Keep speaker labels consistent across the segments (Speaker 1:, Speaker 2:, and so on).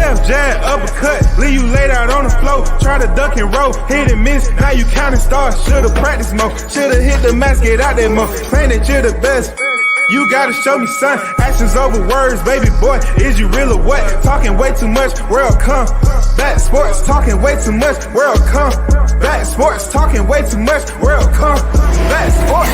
Speaker 1: Left jab, uppercut, leave you laid out on the floor. Try to duck and roll, hit and miss. Now you counting stars, should've practiced more. Should've hit the mask, get out there more. Claim that you're the best. You gotta show me, son. Actions over words, baby boy. Is you real or what? Talking way too much, world come. Back sports, talking way too much, world come. Back sports, talking way too much, world come. Back sports.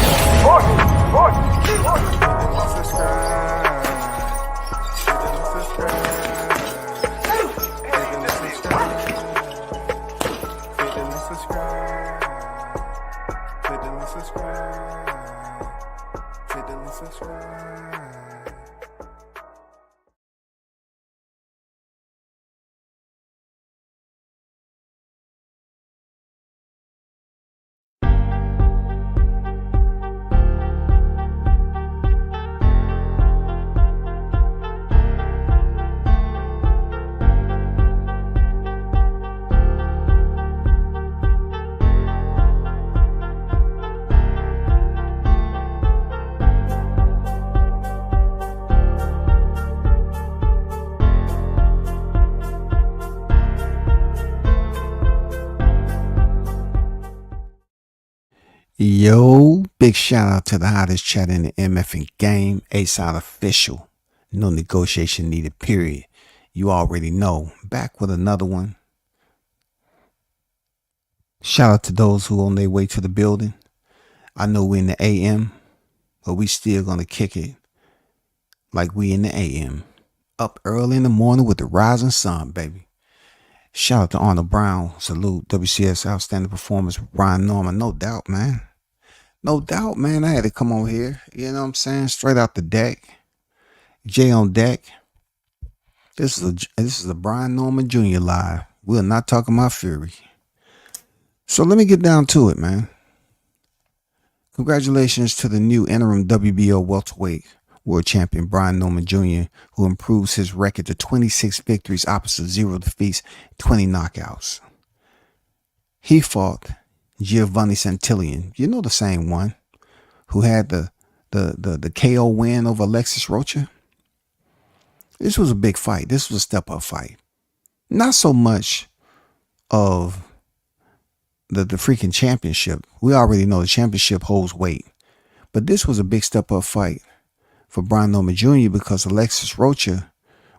Speaker 2: Yo, big shout out to the hottest chat in the MFing game, A-Side Official. No negotiation needed, period. You already know. Back with another one. Shout out to those who on their way to the building. I know we in the AM, but we still gonna kick it like we in the AM. Up early in the morning with the rising sun, baby. Shout out to Arnold Brown. Salute. WCS outstanding performance with Brian Norman. No doubt, man. No doubt, man. I had to come over here. You know what I'm saying? Straight out the deck. Jay on deck. This is a Brian Norman Jr. live. We're not talking about Fury. So let me get down to it, man. Congratulations to the new interim WBO welterweight world champion Brian Norman Jr., who improves his record to 26 victories opposite 0 defeats, 20 knockouts. He fought Giovani Santillan, you know, the same one who had the KO win over Alexis Rocha. This was a big fight. This was a step-up fight. Not so much of the freaking championship. We already know the championship holds weight. But this was a big step-up fight for Brian Norman Jr. because Alexis Rocha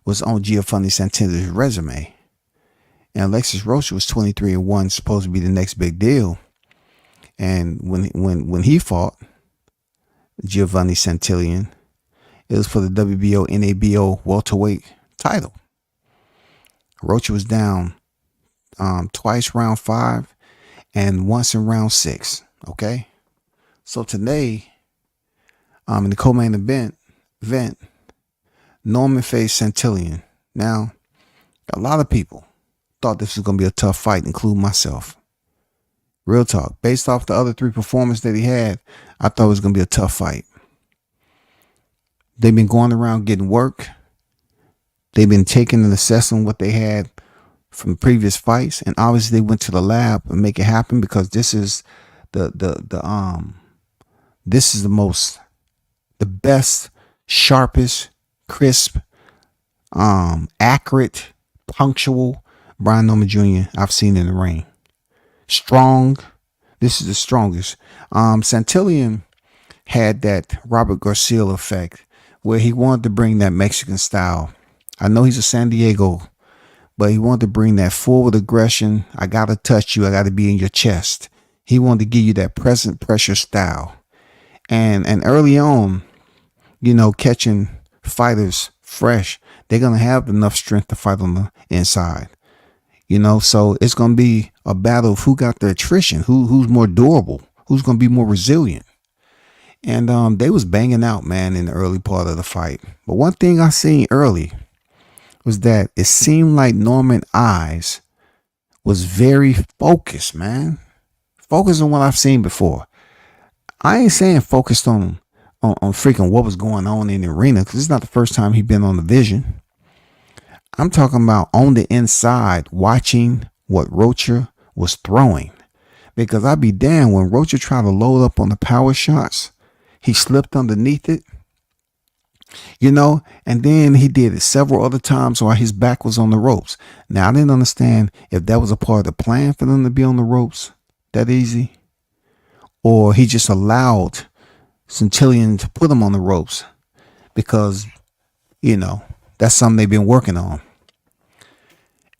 Speaker 2: was on Giovani Santillan's resume. And Alexis Rocha was 23-1, supposed to be the next big deal. And when he fought Giovani Santillan, it was for the WBO NABO welterweight title. Rocha was down twice round 5 and once in round 6. Okay, so today, in the co-main event, Norman faced Santillan. Now, a lot of people thought this was going to be a tough fight, including myself. Real talk. Based off the other 3 performances that he had, I thought it was going to be a tough fight. They've been going around getting work. They've been taking and assessing what they had from previous fights, and obviously they went to the lab and make it happen because this is the best, sharpest, crisp, accurate, punctual Brian Norman Jr. I've seen in the ring. Strong. This is the strongest. Santillan had that Robert Garcia effect where he wanted to bring that Mexican style. I know he's a San Diego, but he wanted to bring that forward aggression. I got to touch you. I got to be in your chest. He wanted to give you that present pressure style. And early on, you know, catching fighters fresh, they're going to have enough strength to fight on the inside. You know, so it's going to be a battle of who got the attrition, who's more durable, who's going to be more resilient. And they was banging out, man, in the early part of the fight. But one thing I seen early was that it seemed like Norman's eyes was very focused, man. Focused on what I've seen before. I ain't saying focused on freaking what was going on in the arena, because it's not the first time he's been on the vision. I'm talking about on the inside, watching what Rocha was throwing. Because I'd be damned when Rocha tried to load up on the power shots, he slipped underneath it and then he did it several other times while his back was on the ropes. Now, I didn't understand if that was a part of the plan for them to be on the ropes that easy, or he just allowed Santillan to put him on the ropes because, that's something they've been working on.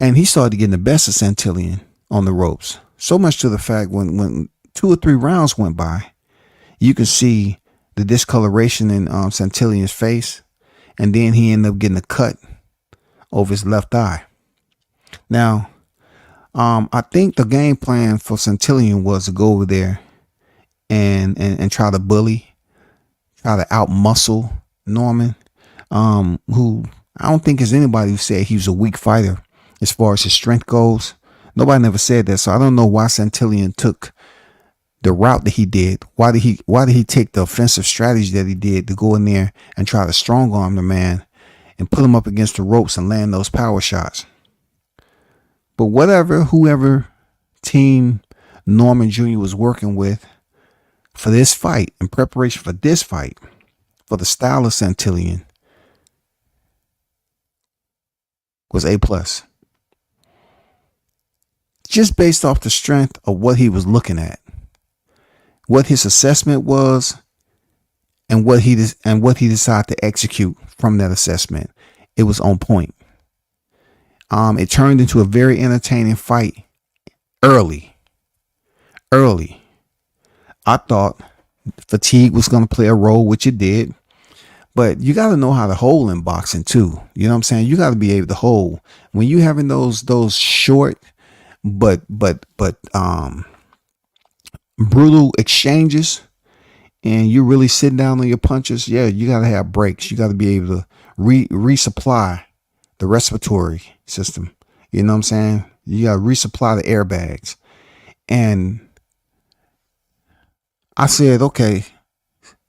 Speaker 2: And he started getting the best of Santillan on the ropes. So much to the fact when 2 or 3 rounds went by, you could see the discoloration in Santillan's face. And then he ended up getting a cut over his left eye. Now, I think the game plan for Santillan was to go over there and try to bully, try to outmuscle Norman, who I don't think there's anybody who said he was a weak fighter as far as his strength goes. Nobody never said that, so I don't know why Santillan took the route that he did. Why did he take the offensive strategy that he did to go in there and try to strong arm the man and put him up against the ropes and land those power shots? But whoever team Norman Jr. was working with for this fight, in preparation for this fight, for the style of Santillan, was A+. Just based off the strength of what he was looking at, what his assessment was, and what he decided to execute from that assessment, it was on point. It turned into a very entertaining fight early. I thought fatigue was going to play a role, which it did. But you got to know how to hold in boxing too. You know what I'm saying? You got to be able to hold when you having those short but brutal exchanges, and you're really sitting down on your punches. Yeah, you got to have breaks. You got to be able to resupply the respiratory system. You know what I'm saying? You got to resupply the airbags. And I said, okay,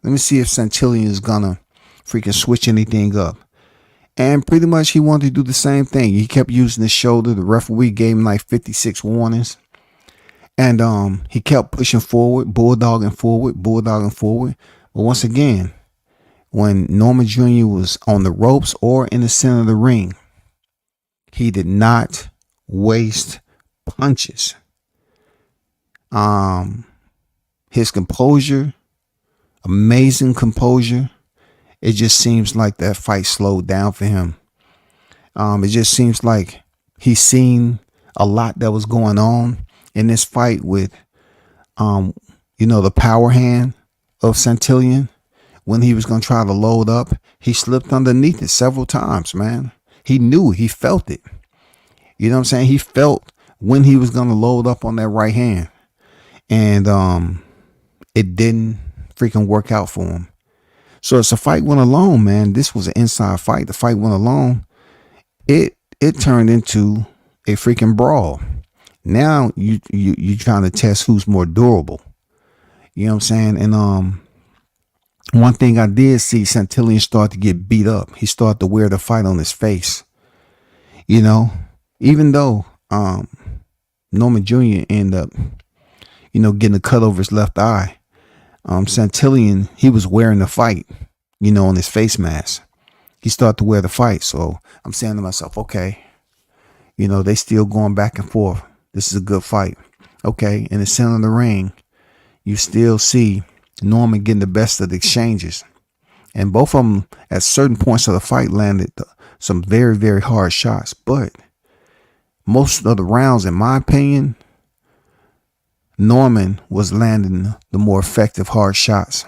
Speaker 2: let me see if Santillan is gonna freaking switch anything up. And pretty much he wanted to do the same thing. He kept using his shoulder. The referee gave him like 56 warnings. And he kept pushing forward, bulldogging forward. But once again, when Norman Jr. was on the ropes or in the center of the ring, he did not waste punches. His composure, amazing composure. It just seems like that fight slowed down for him. It just seems like he's seen a lot that was going on in this fight with, the power hand of Santillan. When he was going to try to load up, he slipped underneath it several times, man. He knew, he felt it. You know what I'm saying? He felt when he was going to load up on that right hand. And it didn't freaking work out for him. So as the fight went along, man, this was an inside fight. The fight went along. It turned into a freaking brawl. Now you trying to test who's more durable. You know what I'm saying? And one thing I did see, Santillan start to get beat up. He started to wear the fight on his face. Even though Norman Jr. ended up, getting a cut over his left eye. Santillan, he was wearing the fight, on his face mask. He started to wear the fight. So I'm saying to myself, okay, they still going back and forth. This is a good fight. Okay. In the center of the ring, you still see Norman getting the best of the exchanges. And both of them at certain points of the fight landed some very, very hard shots. But most of the rounds, in my opinion, Norman was landing the more effective hard shots,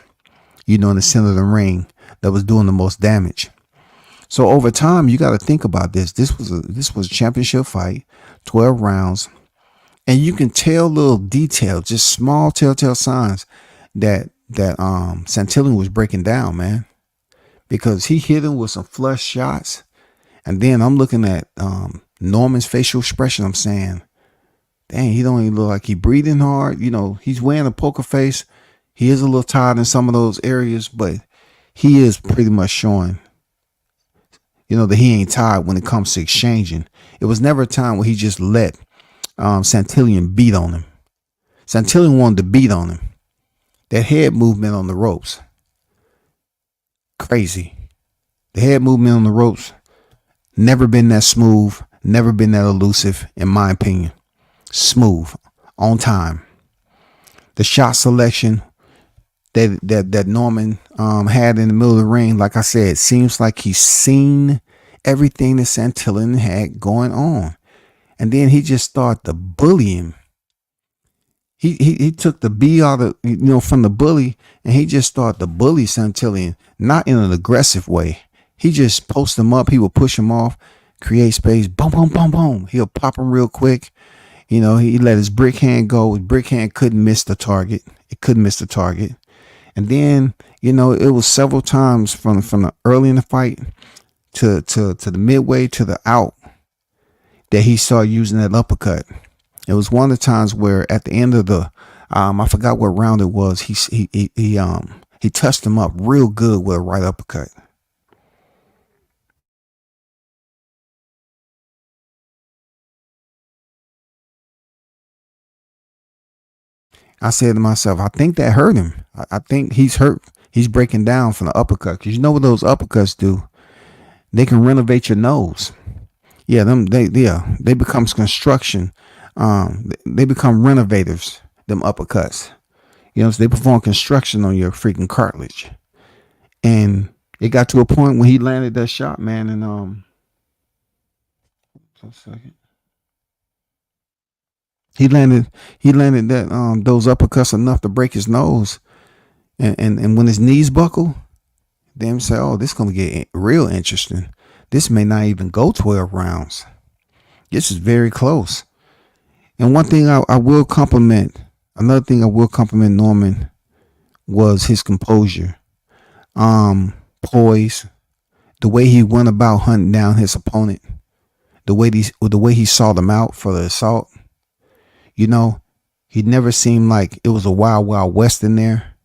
Speaker 2: in the center of the ring that was doing the most damage. So over time, you got to think about this. This was a championship fight, 12 rounds. And you can tell little details, just small telltale signs that Santillan was breaking down, man. Because he hit him with some flush shots. And then I'm looking at Norman's facial expression. I'm saying, dang, he don't even look like he breathing hard. He's wearing a poker face. He is a little tired in some of those areas, but he is pretty much showing, that he ain't tired when it comes to exchanging. It was never a time where he just let Santillan beat on him. Santillan wanted to beat on him. That head movement on the ropes. Crazy. The head movement on the ropes, never been that smooth, never been that elusive, in my opinion. Smooth, on time. The shot selection that Norman had in the middle of the ring, like I said, seems like he's seen everything that Santillan had going on. And then he just started to bully him. He took the B out of, from the bully, and he just started to bully Santillan, not in an aggressive way. He just post him up. He would push him off, create space, boom, boom, boom, boom. He'll pop him real quick. He let his brick hand go. His brick hand couldn't miss the target. It couldn't miss the target. And then, it was several times from the early in the fight to the midway to the out that he started using that uppercut. It was one of the times where at the end of the, I forgot what round it was. He touched him up real good with a right uppercut. I said to myself, I think that hurt him. I think he's hurt. He's breaking down from the uppercut. Because you know what those uppercuts do? They can renovate your nose. Yeah, they become construction. They become renovators, them uppercuts. So they perform construction on your freaking cartilage. And it got to a point when he landed that shot, man, and a second. He landed that those uppercuts enough to break his nose. And when his knees buckle, them say, oh, this is gonna get real interesting. This may not even go 12 rounds. This is very close. And one thing I will compliment, another thing I will compliment Norman was his composure, poise, the way he went about hunting down his opponent, the way he saw them out for the assault. He never seemed like it was a wild, wild west in there.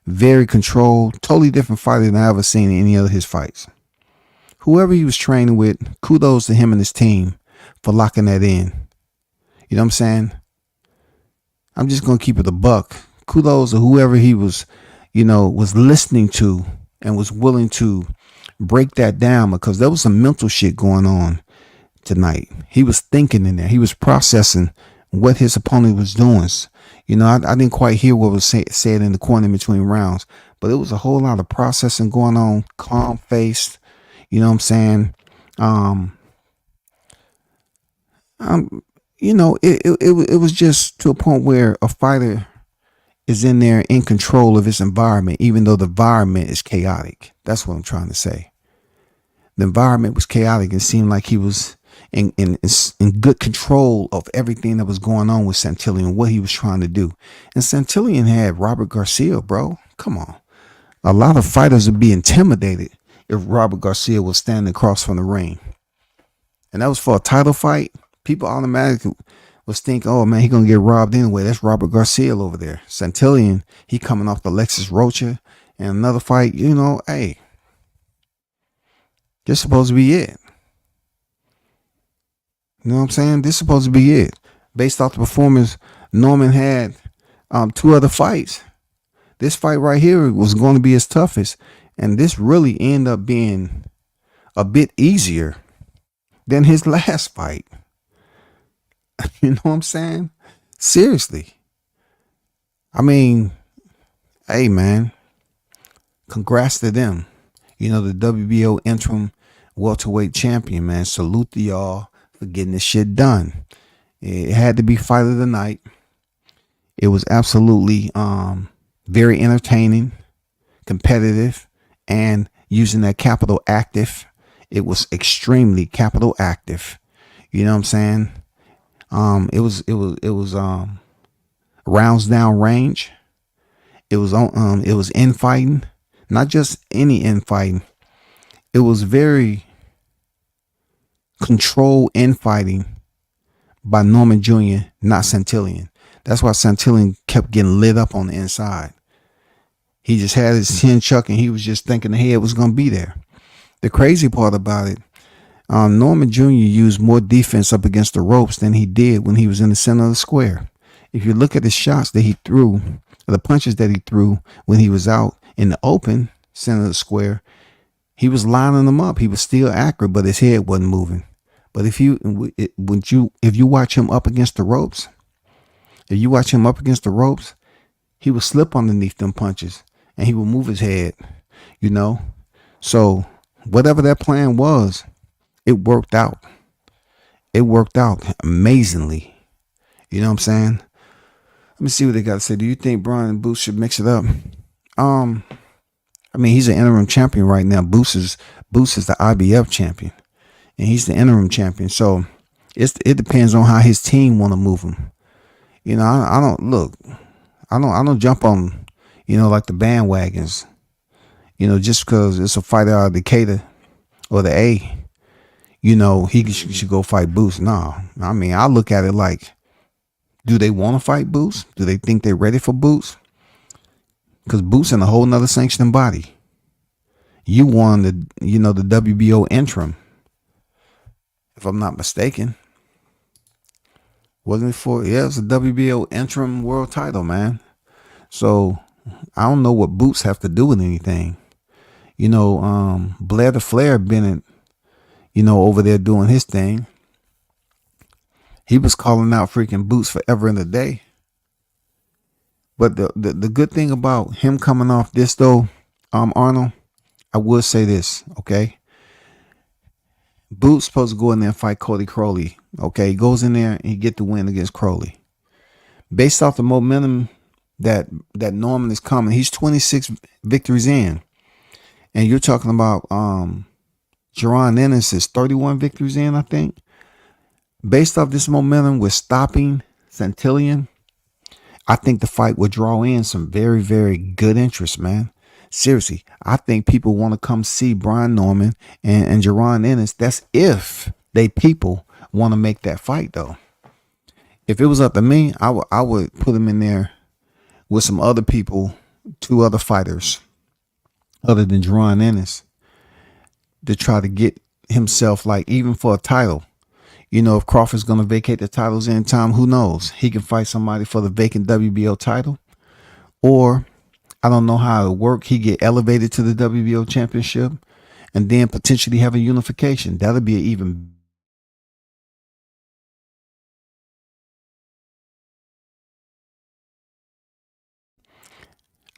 Speaker 2: Very controlled, totally different fighter than I ever seen in any of his fights. Whoever he was training with, kudos to him and his team for locking that in. You know what I'm saying? I'm just going to keep it a buck. Kudos to whoever he was, was listening to and was willing to break that down, because there was some mental shit going on tonight. He was thinking in there. He was processing what his opponent was doing. I didn't quite hear what was said in the corner in between rounds, but it was a whole lot of processing going on, calm faced. You know what I'm saying? It was just to a point where a fighter is in there in control of his environment, even though the environment is chaotic. That's what I'm trying to say. The environment was chaotic. It seemed like he was in good control of everything that was going on with Santillan, what he was trying to do. And Santillan had Robert Garcia, bro. Come on. A lot of fighters would be intimidated if Robert Garcia was standing across from the ring. And that was for a title fight. People automatically was thinking, oh man, he gonna get robbed anyway. That's Robert Garcia over there. Santillan, he coming off the Lexus Rocha and another fight, hey, this is supposed to be it. You know what I'm saying? This is supposed to be it. Based off the performance Norman had 2 other fights. This fight right here was going to be his toughest. And this really ended up being a bit easier than his last fight. You know what I'm saying? Seriously. I mean, hey man, congrats to them. The WBO interim welterweight champion, man. Salute to y'all for getting this shit done. It had to be fight of the night. It was absolutely very entertaining, competitive, and using that capital active. It was extremely capital active. You know what I'm saying? It was rounds down range. It was infighting, not just any infighting. It was very controlled infighting by Norman Jr., not Santillan. That's why Santillan kept getting lit up on the inside. He just had his chin chuck and he was just thinking the head was going to be there. The crazy part about it, Norman Jr. used more defense up against the ropes than he did when he was in the center of the square. If you look at the shots that he threw, the punches that he threw when he was out in the open center of the square, He was lining them up. He was still accurate, but his head wasn't moving. But if you watch him up against the ropes, he would slip underneath them punches and he would move his head, you know. So whatever that plan was, it worked out. It worked out amazingly. You know what I'm saying? Let me see what they got to say. Do you think Brian and Boots should mix it up? I mean, he's an interim champion right now. Boots is the IBF champion, and he's the interim champion. So it depends on how his team want to move him. You know, I don't jump on, like the bandwagons. Just because it's a fighter out of Decatur or the A, he should go fight Boots. No, I mean, I look at it like, do they want to fight Boots? Do they think they're ready for Boots? Because Boots in a whole nother sanctioning body. You won the WBO interim, if I'm not mistaken. Wasn't it for? Yeah, it was a WBO interim world title, man. So I don't know what Boots have to do with anything. Blair the Flair Bennett, over there doing his thing. He was calling out freaking Boots forever and a day. But the good thing about him coming off this though, Arnold, I will say this, okay? Boots supposed to go in there and fight Cody Crowley. Okay, he goes in there and he get the win against Crowley. Based off the momentum that Norman is coming, he's 26 victories in. And you're talking about Jaron Ennis is 31 victories in, I think. Based off this momentum with stopping Santillan, I think the fight will draw in some very, very good interest, man. Seriously, I think people want to come see Brian Norman and Jaron Ennis. That's if people want to make that fight, though. If it was up to me, I would put him in there with some other people, 2 other fighters, other than Jaron Ennis, to try to get himself, like, even for a title. If Crawford's going to vacate the titles anytime, who knows? He can fight somebody for the vacant WBO title. Or, I don't know how it work. He get elevated to the WBO championship and then potentially have a unification. That'll be an even.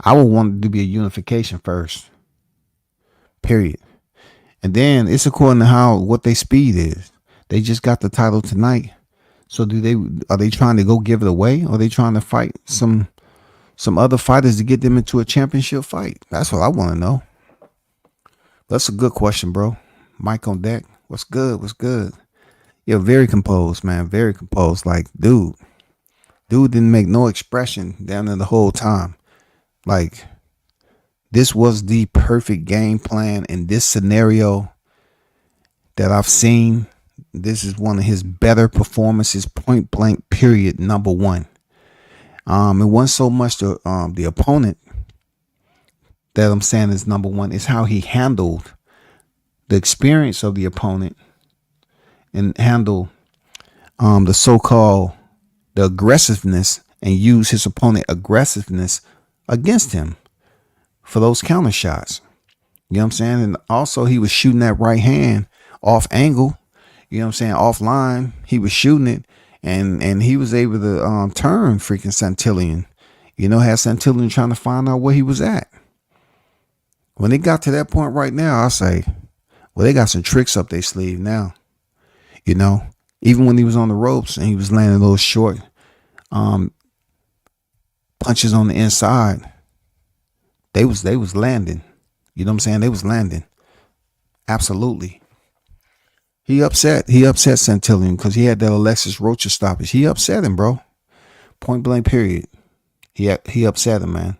Speaker 2: I would want it to be a unification first. Period. And then it's according to what their speed is. They just got the title tonight. So are they trying to go give it away? Or are they trying to fight some other fighters to get them into a championship fight? That's what I want to know. That's a good question, bro. Mike on deck. What's good? What's good? You're very composed, man. Very composed. Like, dude didn't make no expression down there the whole time. Like, this was the perfect game plan in this scenario that I've seen. This is one of his better performances, point blank, period, number one. It wasn't so much the opponent that I'm saying is number one. It's how he handled the experience of the opponent and handle the aggressiveness and use his opponent aggressiveness against him for those counter shots. You know what I'm saying? And also he was shooting that right hand off angle. You know what I'm saying? Offline, he was shooting it, and he was able to turn freaking Santillan. Had Santillan trying to find out where he was at. When it got to that point right now, I say, well, they got some tricks up their sleeve now. Even when he was on the ropes and he was landing those short punches on the inside, they was landing. You know what I'm saying? They was landing. Absolutely. He upset Santillan because he had that Alexis Rocha stoppage. He upset him, bro. Point blank, period. He upset him, man.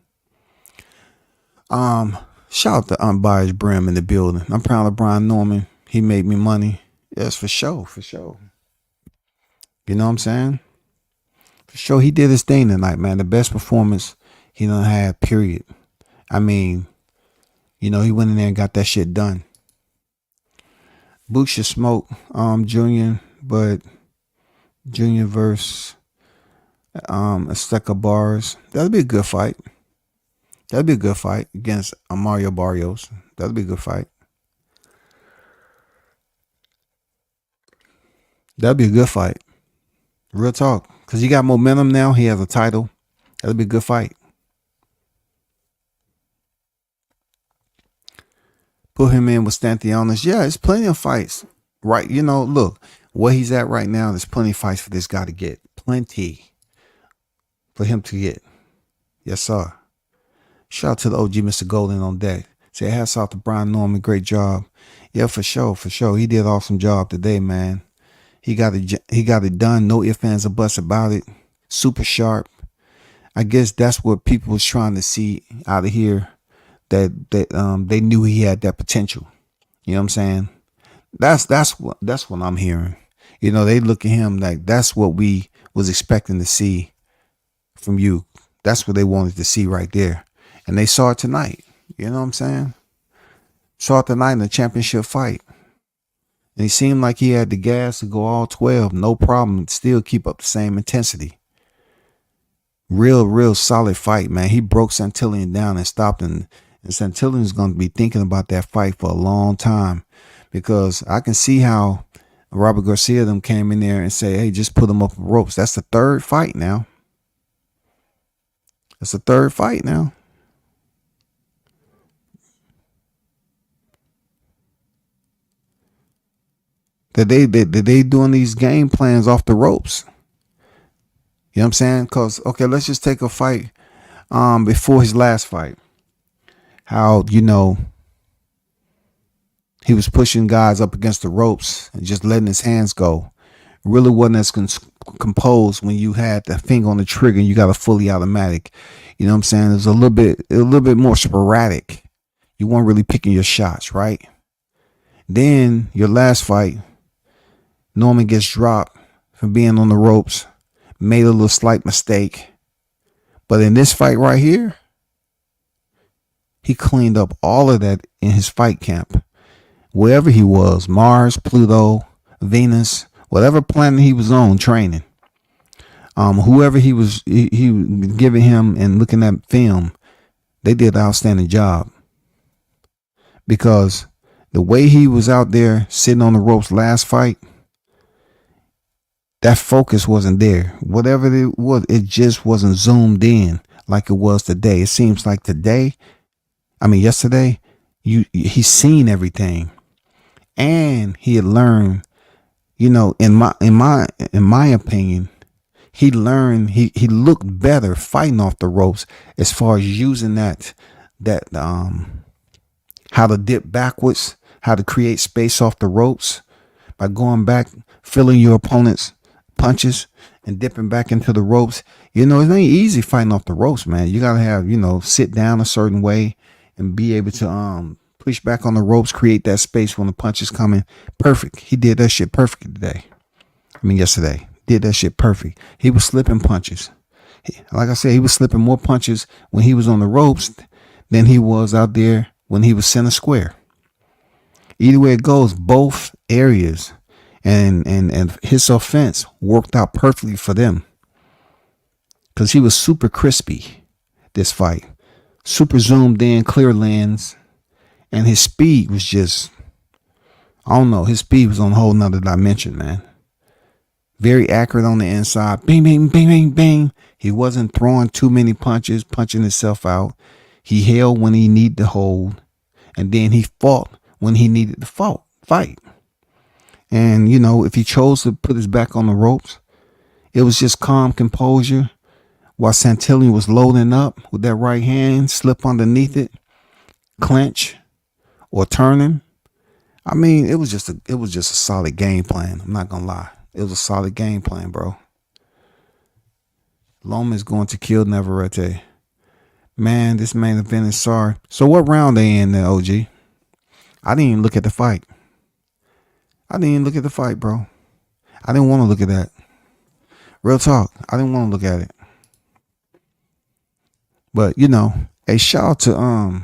Speaker 2: Shout out to Unbiased Brim in the building. I'm proud of Brian Norman. He made me money. Yes, for sure. You know what I'm saying? For sure, he did his thing tonight, man. The best performance he done had, period. I mean, he went in there and got that shit done. Boots should smoke Junior, but Junior versus Azteca Bars. That'll be a good fight. That'll be a good fight against Mario Barrios. That'll be a good fight. That'd be a good fight. Real talk. Because he got momentum now. He has a title. That'd be a good fight. Put him in with Stantianos. Yeah, it's plenty of fights. Right. Look, where he's at right now, there's plenty of fights for this guy to get. Plenty for him to get. Yes, sir. Shout out to the OG Mr. Golden on deck. Say hats off to Brian Norman. Great job. Yeah, for sure. For sure. He did an awesome job today, man. He got it done. No ifs, ands, or buts about it. Super sharp. I guess that's what people was trying to see out of here. That they knew he had that potential. You know what I'm saying? That's what I'm hearing. They look at him like that's what we was expecting to see from you. That's what they wanted to see right there. And they saw it tonight. You know what I'm saying? Saw it tonight in the championship fight. And he seemed like he had the gas to go all 12, no problem, still keep up the same intensity. Real solid fight, man. He broke Santillan down and stopped him. And Santillan's going to be thinking about that fight for a long time, because I can see how Robert Garcia them came in there and say, hey, just put him up the ropes. That's the third fight now. That's the third fight now. That they doing these game plans off the ropes. You know what I'm saying? Because, okay, let's just take a fight before his last fight. How, he was pushing guys up against the ropes and just letting his hands go. Really wasn't as composed when you had the finger on the trigger and you got a fully automatic. You know what I'm saying? It was a little bit more sporadic. You weren't really picking your shots, right? Then your last fight, Norman gets dropped for being on the ropes, made a little slight mistake. But in this fight right here, he cleaned up all of that in his fight camp. Wherever he was, Mars, Pluto, Venus, whatever planet he was on training, whoever he was giving him and looking at film, they did an outstanding job. Because the way he was out there sitting on the ropes last fight, that focus wasn't there. Whatever it was, it just wasn't zoomed in like it was today. It seems like yesterday, he's seen everything, and he had learned. In my opinion, he learned. He looked better fighting off the ropes as far as using that how to dip backwards, how to create space off the ropes by going back, feeling your opponent's punches and dipping back into the ropes. It ain't easy fighting off the ropes, man. You gotta have, sit down a certain way and be able to push back on the ropes, create that space when the punch is coming. Perfect. He did that shit perfect today. Yesterday. Did that shit perfect. He was slipping punches. Like I said, he was slipping more punches when he was on the ropes than he was out there when he was center square. Either way it goes, both areas and his offense worked out perfectly for them, because he was super crispy this fight, super zoomed in, clear lens, and his speed was just, I don't know, his speed was on a whole nother dimension, man. Very accurate on the inside. Bing, bing, bing, bing, bing. He wasn't throwing too many punches, punching himself out. He held when he needed to hold, and then he fought when he needed to fight. And, if he chose to put his back on the ropes, it was just calm composure while Santillan was loading up with that right hand, slip underneath it, clench, or turning. It was just a solid game plan. I'm not gonna lie. It was a solid game plan, bro. Loma is going to kill Navarrete. Man, this main event is sorry. So what round they in there, OG? I didn't even look at the fight. Bro. I didn't want to look at that. Real talk. I didn't want to look at it. But, a shout out to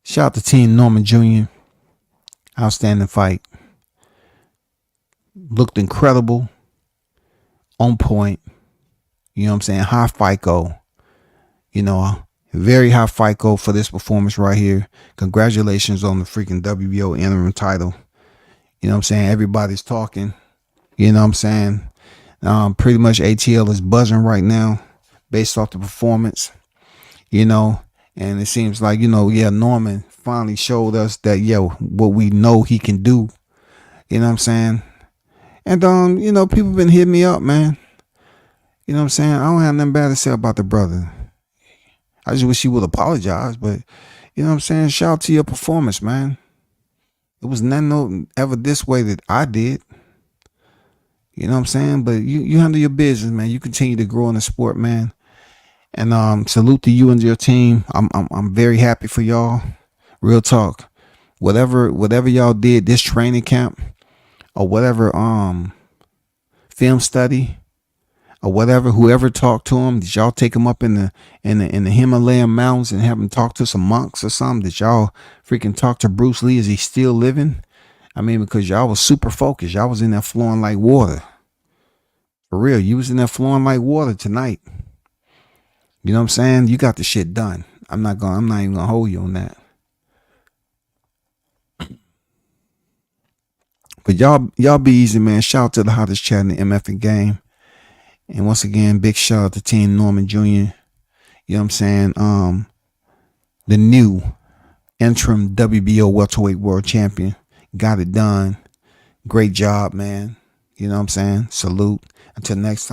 Speaker 2: shout out to Team Norman Jr. Outstanding fight. Looked incredible. on point. You know what I'm saying? High FICO. You know, very high FICO for this performance right here. Congratulations on the freaking WBO interim title. You know what I'm saying? Everybody's talking. You know what I'm saying? Pretty much ATL is buzzing right now based off the performance. You know, and it seems like, Norman finally showed us that, what we know he can do. You know what I'm saying? And, people been hitting me up, man. You know what I'm saying? I don't have nothing bad to say about the brother. I just wish he would apologize, but you know what I'm saying? Shout out to your performance, man. It was nothing ever this way that I did. You know what I'm saying? But you handle your business, man. You continue to grow in the sport, man. And salute to you and your team. I'm very happy for y'all. Real talk. Whatever y'all did this training camp or whatever film study or whatever, whoever talked to him, did y'all take him up in the Himalayan mountains and have him talk to some monks or something? Did y'all freaking talk to Bruce Lee? Is he still living? I mean, because y'all was super focused. Y'all was in there flowing like water. For real, you was in there flowing like water tonight. You know what I'm saying? You got the shit done. I'm not even gonna hold you on that. But y'all be easy, man. Shout out to the hottest chat in the MF game. And once again, big shout out to Team Norman Jr. You know what I'm saying? The new interim WBO welterweight world champion. Got it done. Great job, man. You know what I'm saying? Salute. Until next time.